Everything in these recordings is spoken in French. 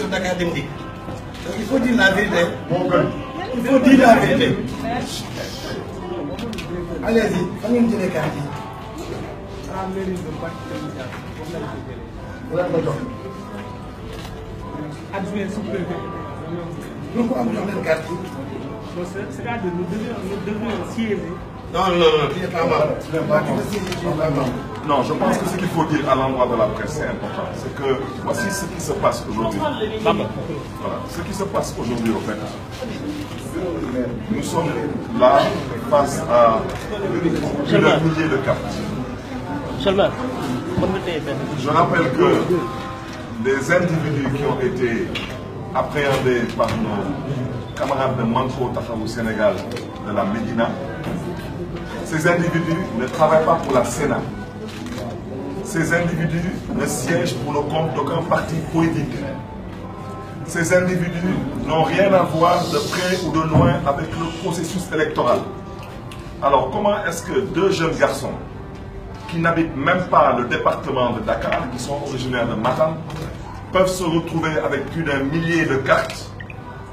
sur Dakar Demdik. Donc il faut dire la vérité. Il faut dire la vérité. Allez-y, on va dire les cartes. Pourquoi vous avez une carte? C'est-à-dire nous devons siéger. Non, tu n'es pas membre. Non, je pense que ce qu'il faut dire à l'endroit de la presse, c'est important. C'est que voici ce qui se passe aujourd'hui. Voilà, ce qui se passe aujourd'hui au fait. Nous sommes là face à plusieurs milliers de cartes. Je rappelle que les individus qui ont été appréhendés par nos camarades de Manko Tafaou Sénégal de la Médina, ces individus ne travaillent pas pour la Sénat. Ces individus ne siègent pour le compte d'aucun parti politique. Ces individus n'ont rien à voir de près ou de loin avec le processus électoral. Alors comment est-ce que deux jeunes garçons qui n'habitent même pas le département de Dakar, qui sont originaires de Matam, peuvent se retrouver avec plus d'un millier de cartes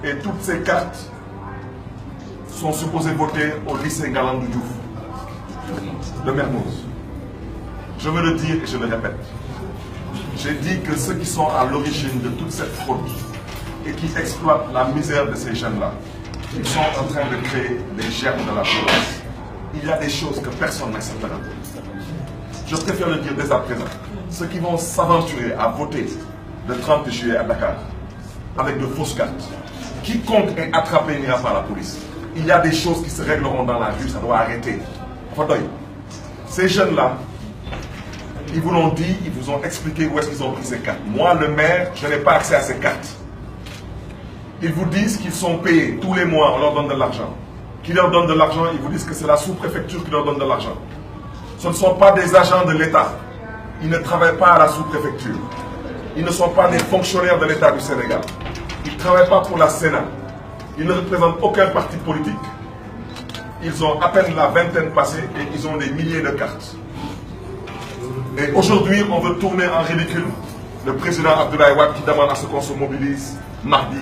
et toutes ces cartes sont supposées voter au lycée Galandou Diouf de Mermoz. Je veux le dire et je le répète. J'ai dit que ceux qui sont à l'origine de toute cette fraude et qui exploitent la misère de ces jeunes-là, ils sont en train de créer les germes de la violence. Il y a des choses que personne n'acceptera. Je préfère le dire dès à présent. Ceux qui vont s'aventurer à voter le 30 juillet à Dakar avec de fausses cartes, quiconque est attrapé n'ira pas à la police. Il y a des choses qui se régleront dans la rue, ça doit arrêter. Ces jeunes-là, ils vous l'ont dit, ils vous ont expliqué où est-ce qu'ils ont pris ces cartes. Moi, le maire, je n'ai pas accès à ces cartes. Ils vous disent qu'ils sont payés tous les mois, on leur donne de l'argent. Qui leur donne de l'argent, ils vous disent que c'est la sous-préfecture qui leur donne de l'argent. Ce ne sont pas des agents de l'État. Ils ne travaillent pas à la sous-préfecture. Ils ne sont pas des fonctionnaires de l'État du Sénégal. Ils ne travaillent pas pour la Sénat. Ils ne représentent aucun parti politique. Ils ont à peine la vingtaine passée et ils ont des milliers de cartes. Et aujourd'hui, on veut tourner en ridicule le président Abdoulaye Wade qui demande à ce qu'on se mobilise mardi.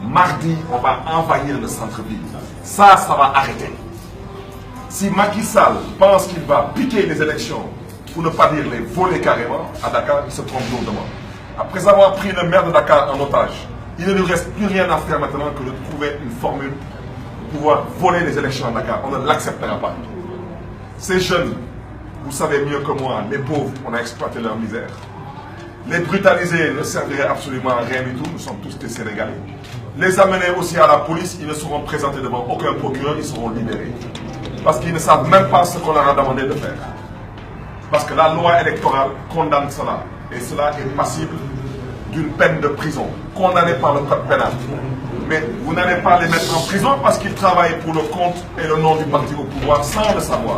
Mardi, on va envahir le centre-ville. Ça va arrêter. Si Macky Sall pense qu'il va piquer les élections, pour ne pas dire les voler carrément, à Dakar, il se trompe lourdement. Après avoir pris le maire de Dakar en otage, il ne lui reste plus rien à faire maintenant que de trouver une formule pour pouvoir voler les élections à Dakar. On ne l'acceptera pas. Ces jeunes, vous savez mieux que moi, les pauvres, on a exploité leur misère. Les brutaliser ne servirait absolument à rien du tout, nous sommes tous des Sénégalais. Les amener aussi à la police, ils ne seront présentés devant aucun procureur, ils seront libérés. Parce qu'ils ne savent même pas ce qu'on leur a demandé de faire. Parce que la loi électorale condamne cela. Et cela est passible d'une peine de prison, condamné par le code pénal. Mais vous n'allez pas les mettre en prison parce qu'ils travaillent pour le compte et le nom du parti au pouvoir sans le savoir.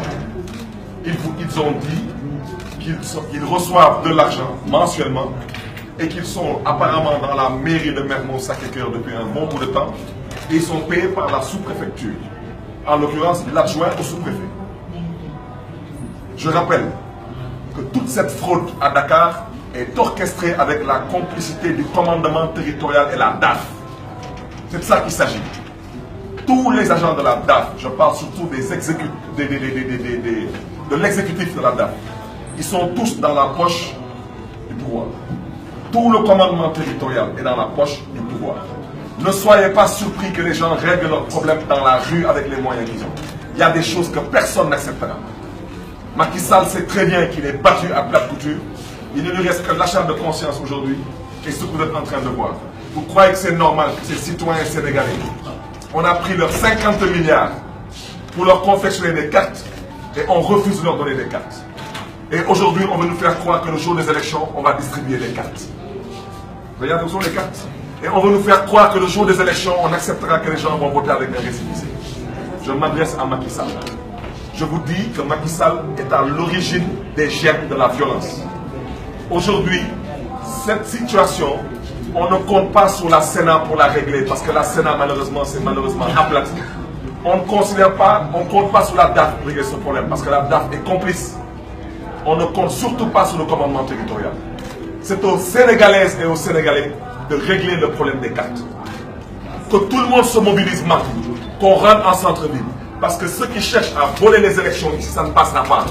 Ils ont dit qu'ils reçoivent de l'argent mensuellement et qu'ils sont apparemment dans la mairie de Mermoz-Sacré-Cœur depuis un bon bout de temps et ils sont payés par la sous-préfecture, en l'occurrence l'adjoint au sous-préfet. Je rappelle que toute cette fraude à Dakar est orchestrée avec la complicité du commandement territorial et la DAF. C'est de ça qu'il s'agit. Tous les agents de la DAF, je parle surtout des de l'exécutif de la DAF, ils sont tous dans la poche du pouvoir. Tout le commandement territorial est dans la poche du pouvoir. Ne soyez pas surpris que les gens règlent leurs problèmes dans la rue avec les moyens qu'ils ont. Il y a des choses que personne n'acceptera. Macky Sall sait très bien qu'il est battu à plat de couture. Il ne lui reste que l'achat de conscience aujourd'hui et ce que vous êtes en train de voir. Vous croyez que c'est normal que ces citoyens sénégalais, on a pris leurs 50 milliards pour leur confectionner des cartes et on refuse de leur donner des cartes. Et aujourd'hui, on veut nous faire croire que le jour des élections, on va distribuer des cartes. Regardez où sont les cartes. Et on veut nous faire croire que le jour des élections, on acceptera que les gens vont voter avec un récépissé. Je m'adresse à Macky Sall. Je vous dis que Macky Sall est à l'origine des germes de la violence. Aujourd'hui, cette situation, on ne compte pas sur la Sénat pour la régler, parce que la Sénat, malheureusement, c'est malheureusement aplati. On ne considère pas, on ne compte pas sur la DAF pour régler ce problème, parce que la DAF est complice. On ne compte surtout pas sur le commandement territorial. C'est aux Sénégalaises et aux Sénégalais de régler le problème des cartes. Que tout le monde se mobilise maintenant, qu'on rentre en centre-ville. Parce que ceux qui cherchent à voler les élections ici, ça ne passera pas.